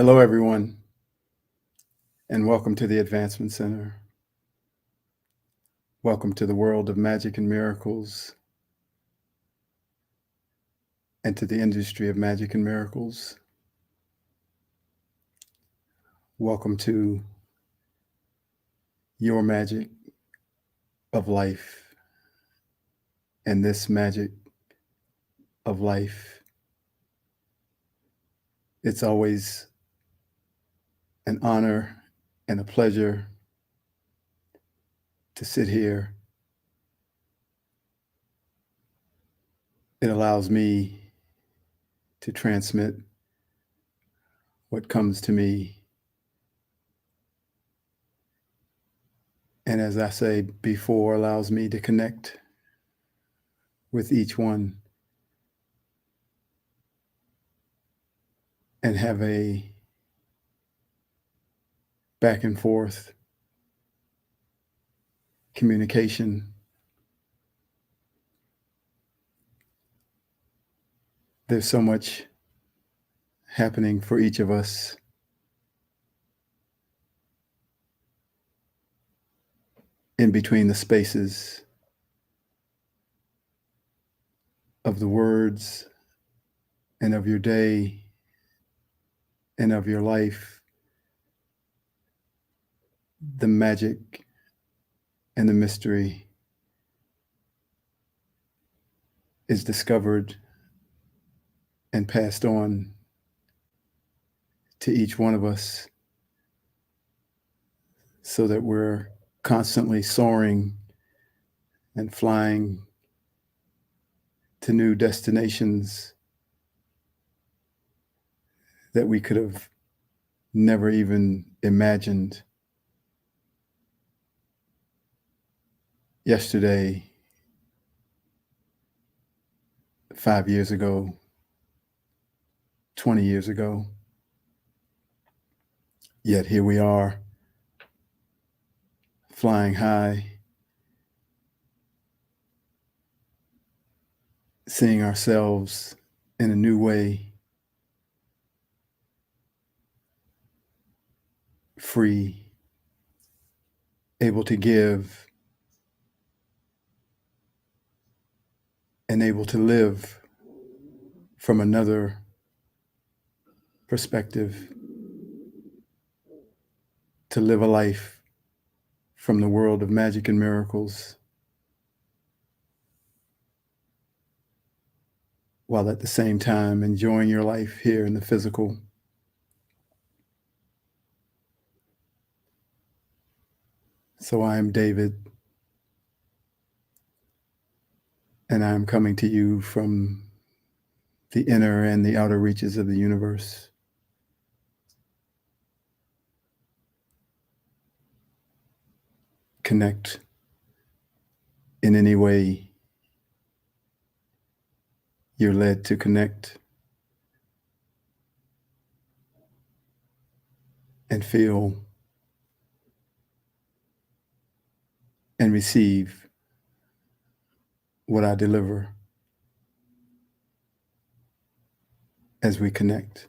Hello, everyone, and welcome to the Advancement Center. Welcome to the world of magic and miracles and to the industry of magic and miracles. Welcome to your magic of life and this magic of life. It's always an honor and a pleasure to sit here. It allows me to transmit what comes to me. And as I say before, allows me to connect with each one and have a back and forth communication. There's so much happening for each of us. In between the spaces of the words and of your day and of your life, the magic and the mystery is discovered and passed on to each one of us so that we're constantly soaring and flying to new destinations that we could have never even imagined. Yesterday, 5 years ago, 20 years ago, yet here we are, flying high, seeing ourselves in a new way, free, able to give, and able to live from another perspective, to live a life from the world of magic and miracles, while at the same time enjoying your life here in the physical. So I am David, and I am coming to you from the inner and the outer reaches of the universe. Connect in any way you're led to connect, and feel and receive what I deliver as we connect.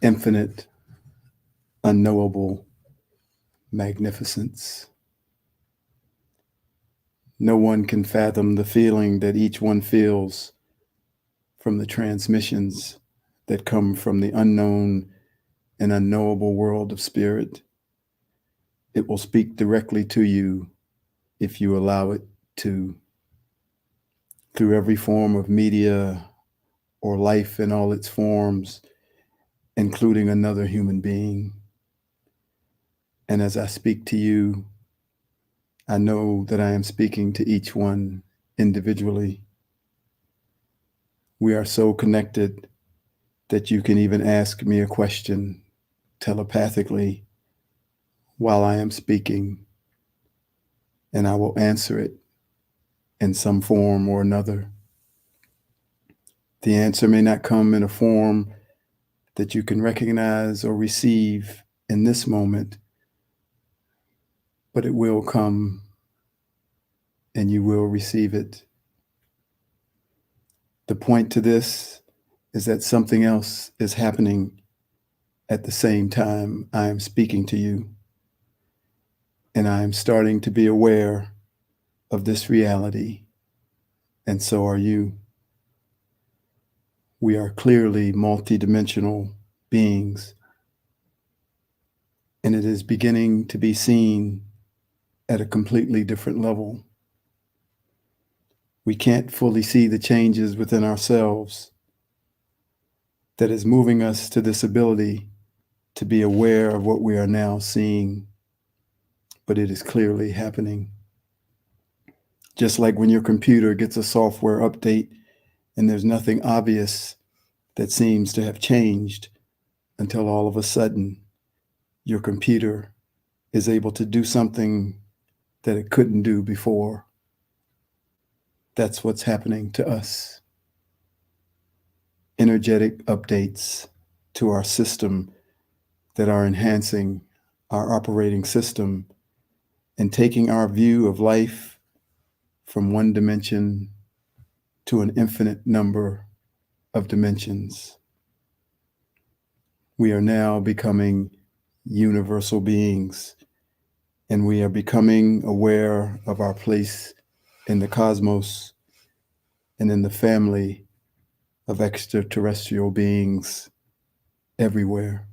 Infinite, unknowable magnificence. No one can fathom the feeling that each one feels from the transmissions that come from the unknown and unknowable world of spirit. It will speak directly to you if you allow it to, through every form of media or life in all its forms, including another human being. And as I speak to you, I know that I am speaking to each one individually. We are so connected that you can even ask me a question telepathically while I am speaking, and I will answer it in some form or another. The answer may not come in a form that you can recognize or receive in this moment, but it will come and you will receive it. The point to this is that something else is happening at the same time I am speaking to you, and I am starting to be aware of this reality, and so are you. We are clearly multidimensional beings, and it is beginning to be seen at a completely different level. We can't fully see the changes within ourselves that is moving us to this ability to be aware of what we are now seeing, but it is clearly happening. Just like when your computer gets a software update and there's nothing obvious that seems to have changed until all of a sudden your computer is able to do something that it couldn't do before. That's what's happening to us. Energetic updates to our system that are enhancing our operating system and taking our view of life from one dimension to an infinite number of dimensions. We are now becoming universal beings, and we are becoming aware of our place in the cosmos and in the family of extraterrestrial beings everywhere.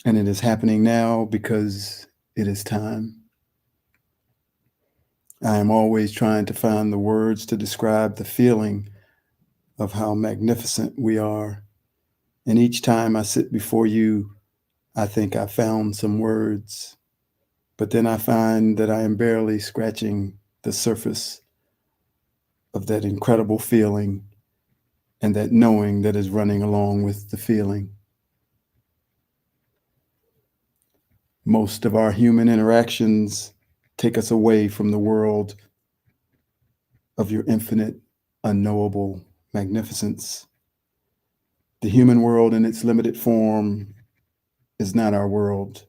And it is happening now because it is time. I am always trying to find the words to describe the feeling of how magnificent we are. And each time I sit before you, I think I found some words, but then I find that I am barely scratching the surface of that incredible feeling and that knowing that is running along with the feeling. Most of our human interactions take us away from the world of your infinite, unknowable magnificence. The human world in its limited form is not our world.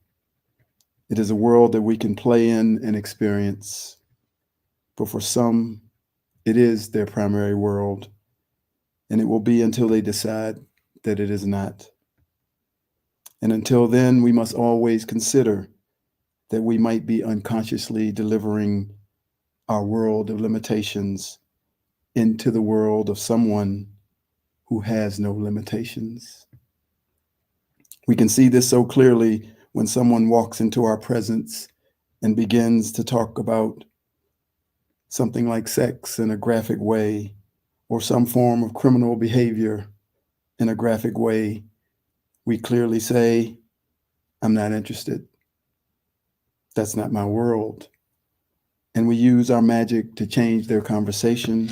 It is a world that we can play in and experience. But for some, it is their primary world, and it will be until they decide that it is not. And until then, we must always consider that we might be unconsciously delivering our world of limitations into the world of someone who has no limitations. We can see this so clearly when someone walks into our presence and begins to talk about something like sex in a graphic way, or some form of criminal behavior in a graphic way. We clearly say, I'm not interested. That's not my world. And we use our magic to change their conversation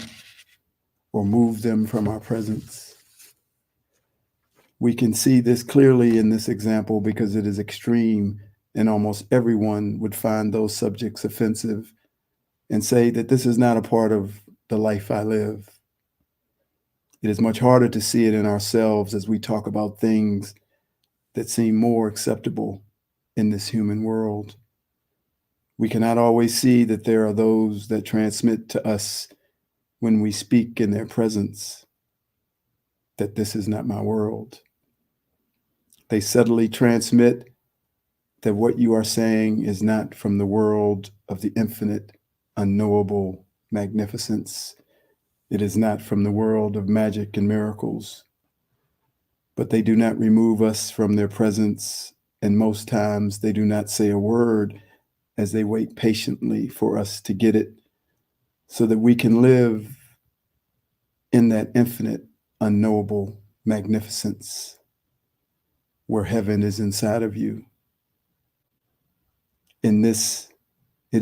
or move them from our presence. We can see this clearly in this example because it is extreme, and almost everyone would find those subjects offensive and say that this is not a part of the life I live. It is much harder to see it in ourselves as we talk about things that seem more acceptable in this human world. We cannot always see that there are those that transmit to us when we speak in their presence that this is not my world. They subtly transmit that what you are saying is not from the world of the infinite, unknowable magnificence. It is not from the world of magic and miracles. But they do not remove us from their presence, and most times they do not say a word as they wait patiently for us to get it so that we can live in that infinite, unknowable magnificence where heaven is inside of you. It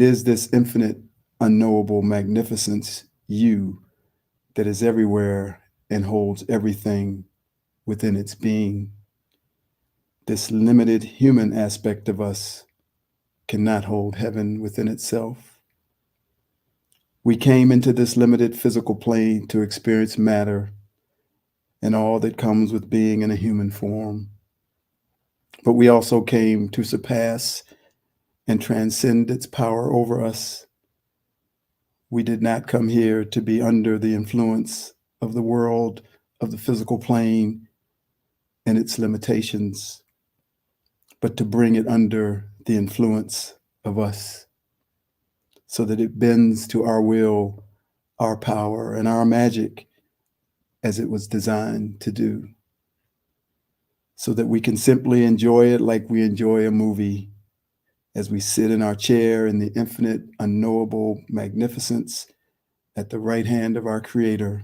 is this infinite, unknowable magnificence, you, that is everywhere and holds everything within its being. This limited human aspect of us cannot hold heaven within itself. We came into this limited physical plane to experience matter and all that comes with being in a human form. But we also came to surpass and transcend its power over us. We did not come here to be under the influence of the world, of the physical plane and its limitations, but to bring it under the influence of us so that it bends to our will, our power, and our magic as it was designed to do, so that we can simply enjoy it like we enjoy a movie as we sit in our chair in the infinite, unknowable magnificence at the right hand of our Creator.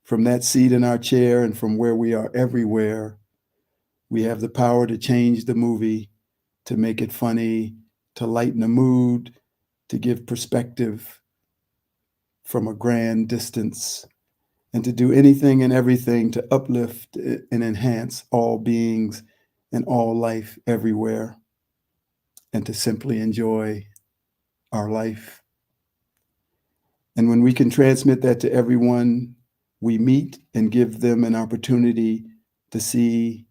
From that seat in our chair and from where we are everywhere, we have the power to change the movie, to make it funny, to lighten the mood, to give perspective from a grand distance, and to do anything and everything to uplift and enhance all beings and all life everywhere, and to simply enjoy our life. And when we can transmit that to everyone we meet and give them an opportunity to see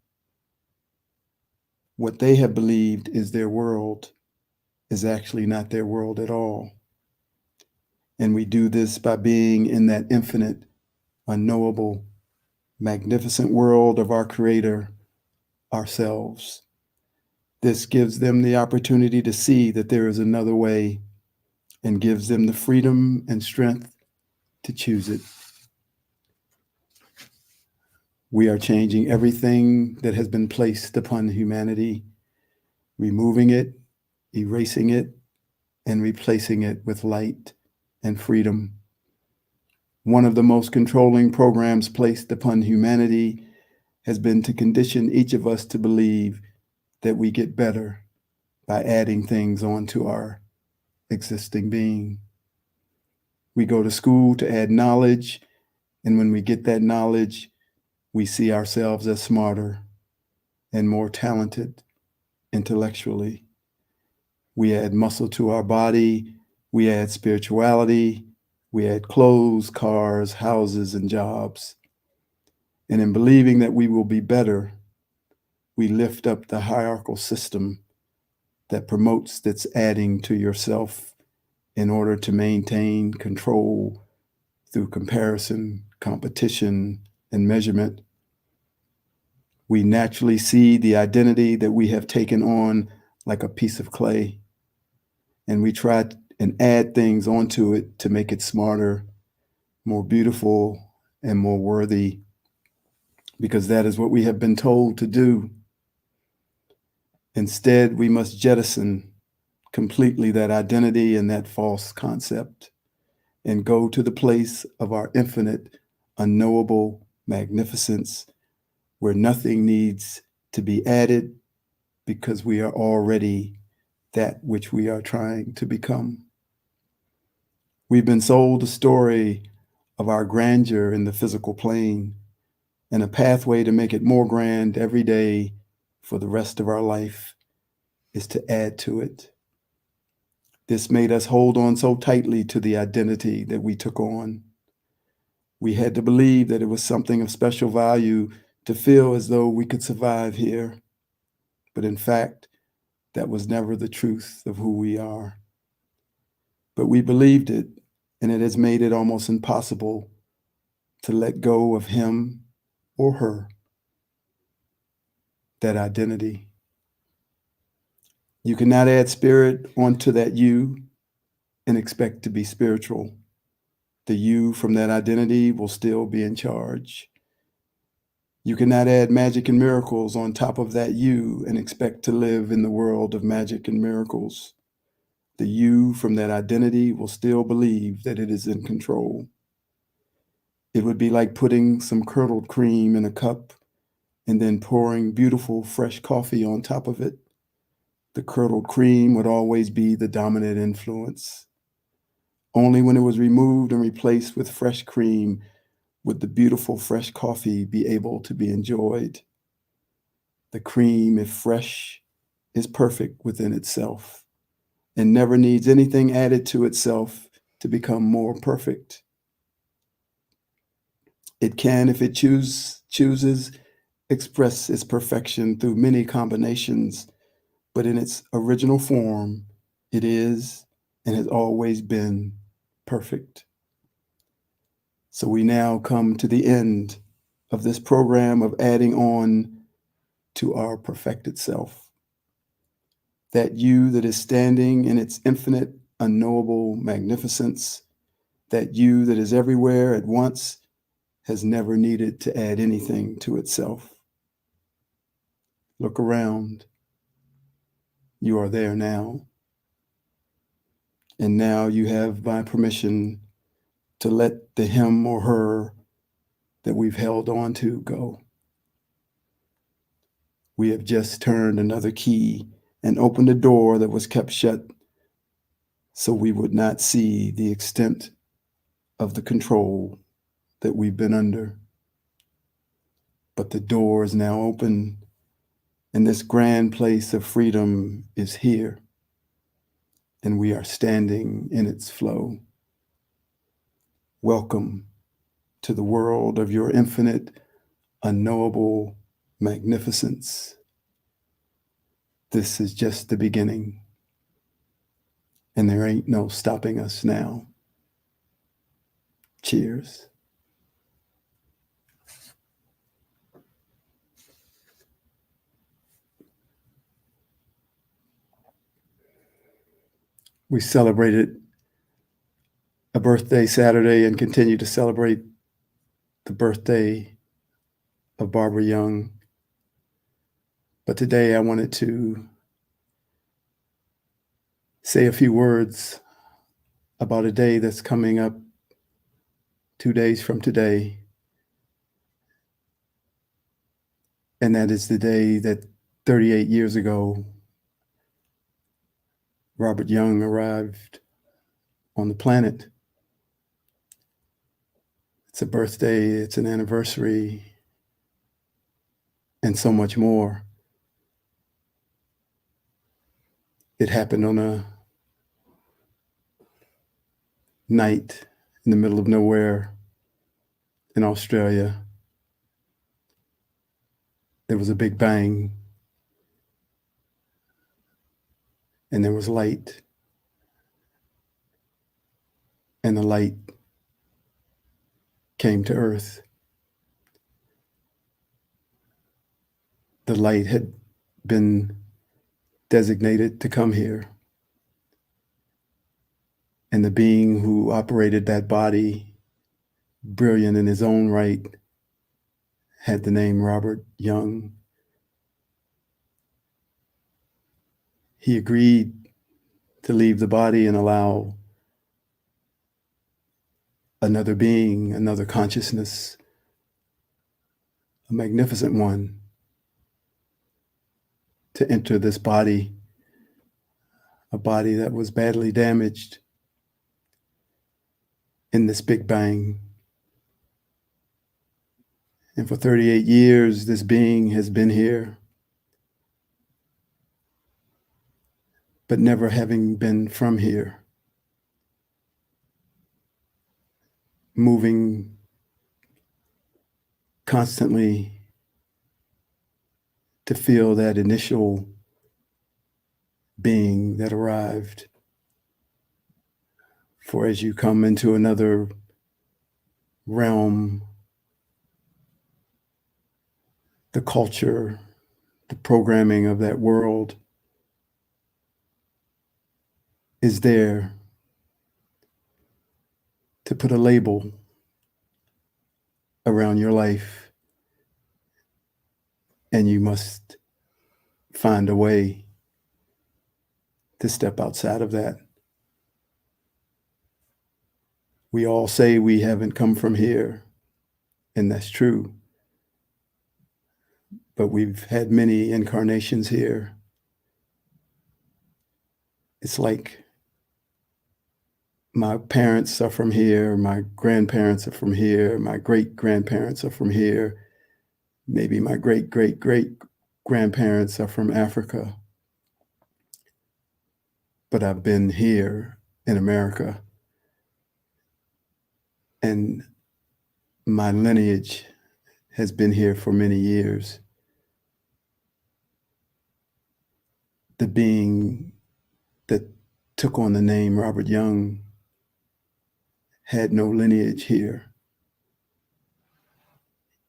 what they have believed is their world is actually not their world at all. And we do this by being in that infinite, unknowable, magnificent world of our Creator, ourselves. This gives them the opportunity to see that there is another way and gives them the freedom and strength to choose it. We are changing everything that has been placed upon humanity, removing it, erasing it, and replacing it with light and freedom. One of the most controlling programs placed upon humanity has been to condition each of us to believe that we get better by adding things onto our existing being. We go to school to add knowledge, and when we get that knowledge, we see ourselves as smarter and more talented intellectually. We add muscle to our body, we add spirituality, we add clothes, cars, houses, and jobs. And in believing that we will be better, we lift up the hierarchical system that promotes this adding to yourself in order to maintain control through comparison, competition, and measurement. We naturally see the identity that we have taken on like a piece of clay, and we try and add things onto it to make it smarter, more beautiful, and more worthy, because that is what we have been told to do. Instead, we must jettison completely that identity and that false concept and go to the place of our infinite, unknowable magnificence where nothing needs to be added because we are already that which we are trying to become. We've been sold a story of our grandeur in the physical plane and a pathway to make it more grand every day for the rest of our life is to add to it. This made us hold on so tightly to the identity that we took on. We had to believe that it was something of special value to feel as though we could survive here. But in fact, that was never the truth of who we are. But we believed it, and it has made it almost impossible to let go of him or her, that identity. You cannot add spirit onto that you and expect to be spiritual. The you from that identity will still be in charge. You cannot add magic and miracles on top of that you and expect to live in the world of magic and miracles. The you from that identity will still believe that it is in control. It would be like putting some curdled cream in a cup and then pouring beautiful fresh coffee on top of it. The curdled cream would always be the dominant influence. Only when it was removed and replaced with fresh cream would the beautiful fresh coffee be able to be enjoyed. The cream, if fresh, is perfect within itself and never needs anything added to itself to become more perfect. It can, if it chooses, express its perfection through many combinations but in its original form, it is and has always been perfect. So we now come to the end of this program of adding on to our perfected self. That you that is standing in its infinite, unknowable magnificence, that you that is everywhere at once, has never needed to add anything to itself. Look around. You are there now. And now you have my permission to let the him or her that we've held on to go. We have just turned another key and opened a door that was kept shut so we would not see the extent of the control that we've been under. But the door is now open, and this grand place of freedom is here, and we are standing in its flow. Welcome to the world of your infinite, unknowable magnificence. This is just the beginning, and there ain't no stopping us now. Cheers. We celebrated a birthday Saturday and continue to celebrate the birthday of Barbara Young. But today I wanted to say a few words about a day that's coming up 2 days from today. And that is the day that 38 years ago, Robert Young arrived on the planet. It's a birthday, it's an anniversary, and so much more. It happened on a night in the middle of nowhere in Australia. There was a big bang, and there was light, and the light came to Earth. The light had been designated to come here. And the being who operated that body, brilliant in his own right, had the name Robert Young. He agreed to leave the body and allow another being, another consciousness, a magnificent one, to enter this body, a body that was badly damaged in this Big Bang. And for 38 years, this being has been here, but never having been from here, moving constantly to feel that initial being that arrived. For as you come into another realm, the culture, the programming of that world is there to put a label around your life, and you must find a way to step outside of that. We all say we haven't come from here, and that's true. But we've had many incarnations here. It's like my parents are from here, my grandparents are from here, my great-grandparents are from here, maybe my great-great-great-grandparents are from Africa. But I've been here in America, and my lineage has been here for many years. the being that took on the name Robert Young had no lineage here.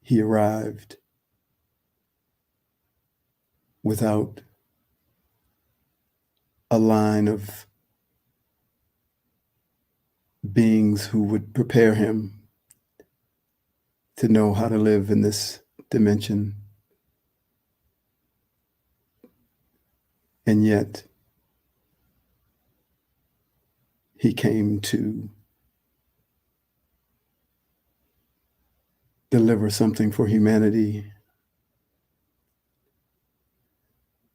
He arrived without a line of beings who would prepare him to know how to live in this dimension. And yet, he came to deliver something for humanity.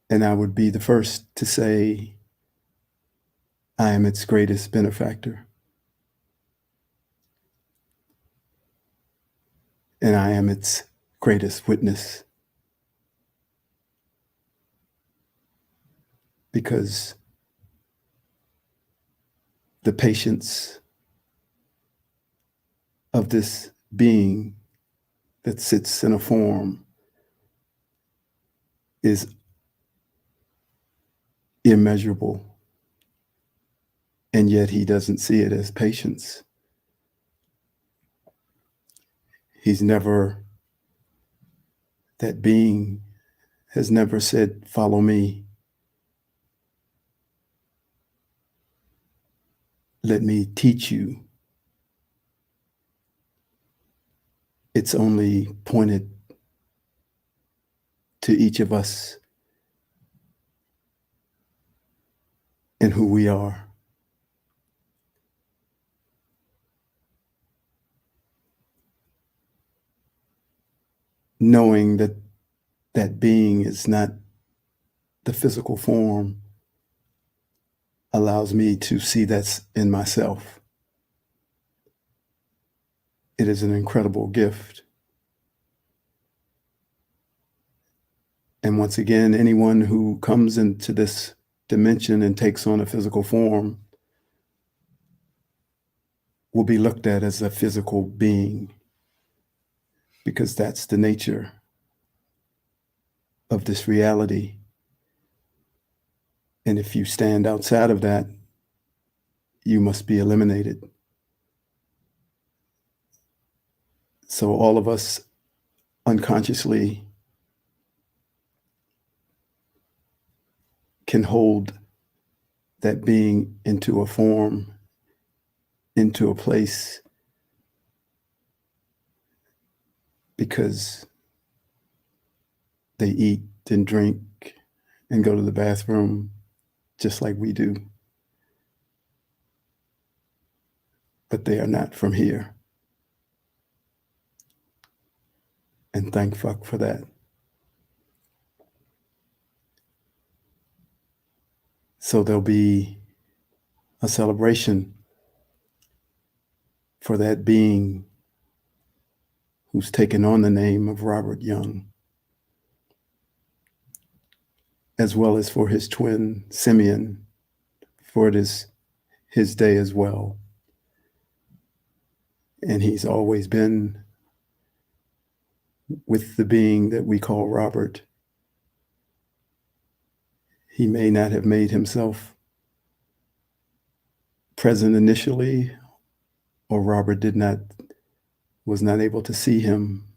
And I would be the first to say, I am its greatest benefactor. And I am its greatest witness. Because the patience of this being that sits in a form is immeasurable. And yet he doesn't see it as patience. He's never, that being has never said, follow me. Let me teach you. It's only pointed to each of us and who we are. Knowing that that being is not the physical form allows me to see that's in myself. It is an incredible gift. And once again, anyone who comes into this dimension and takes on a physical form will be looked at as a physical being, because that's the nature of this reality. And if you stand outside of that, you must be eliminated. So all of us unconsciously can hold that being into a form, into a place, because they eat and drink and go to the bathroom just like we do. But they are not from here. And thank fuck for that. So there'll be a celebration for that being who's taken on the name of Robert Young, as well as for his twin, Simeon, for it is his day as well. And he's always been with the being that we call Robert. He may not have made himself present initially, or Robert was not able to see him,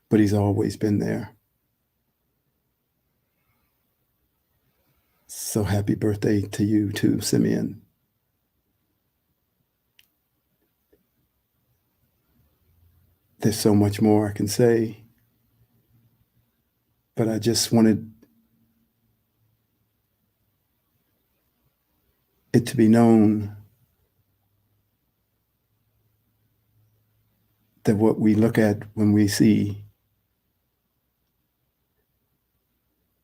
but he's always been there. So happy birthday to you too, Simeon. There's so much more I can say, but I just wanted it to be known that what we look at when we see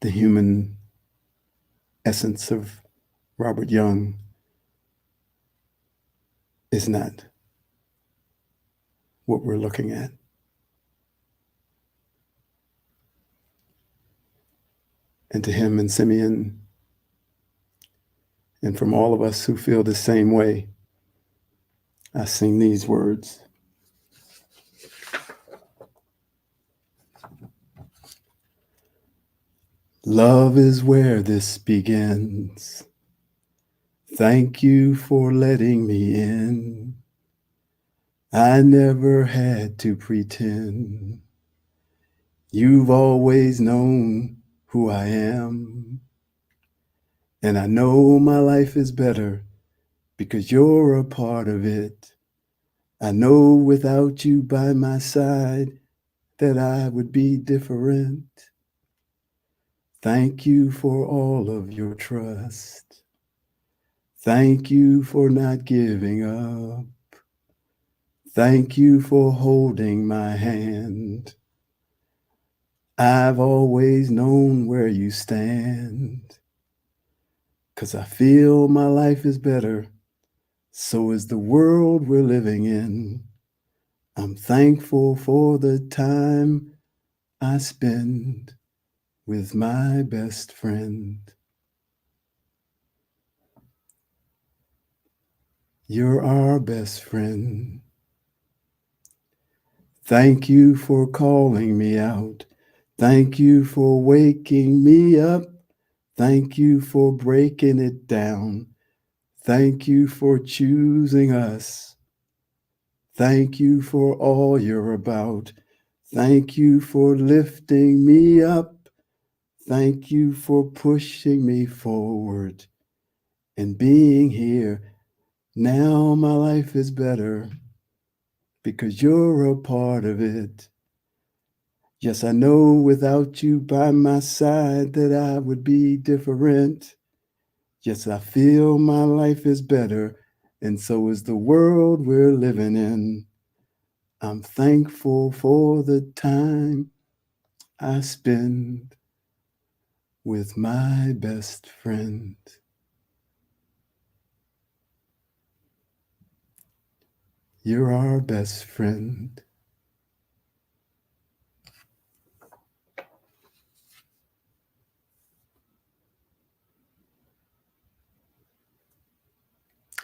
the human essence of Robert Young is not what we're looking at. And to him and Simeon, and from all of us who feel the same way, I sing these words. Love is where this begins. Thank you for letting me in. I never had to pretend. You've always known who I am. And I know my life is better because you're a part of it. I know without you by my side that I would be different. Thank you for all of your trust. Thank you for not giving up. Thank you for holding my hand. I've always known where you stand. 'Cause I feel my life is better. So is the world we're living in. I'm thankful for the time I spend with my best friend. You're our best friend. Thank you for calling me out. Thank you for waking me up. Thank you for breaking it down. Thank you for choosing us. Thank you for all you're about. Thank you for lifting me up. Thank you for pushing me forward and being here. Now my life is better because you're a part of it. Yes, I know without you by my side that I would be different. Yes, I feel my life is better, and so is the world we're living in. I'm thankful for the time I spend with my best friend. You're our best friend.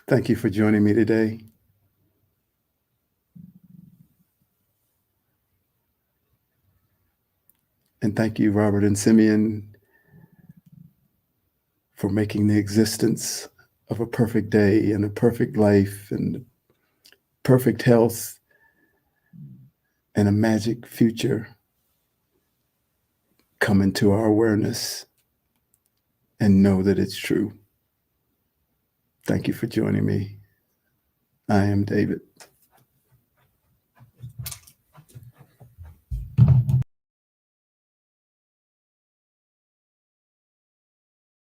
Thank you for joining me today. And thank you, Robert and Simeon, for making the existence of a perfect day and a perfect life and perfect health and a magic future come into our awareness and know that it's true. Thank you for joining me. I am David.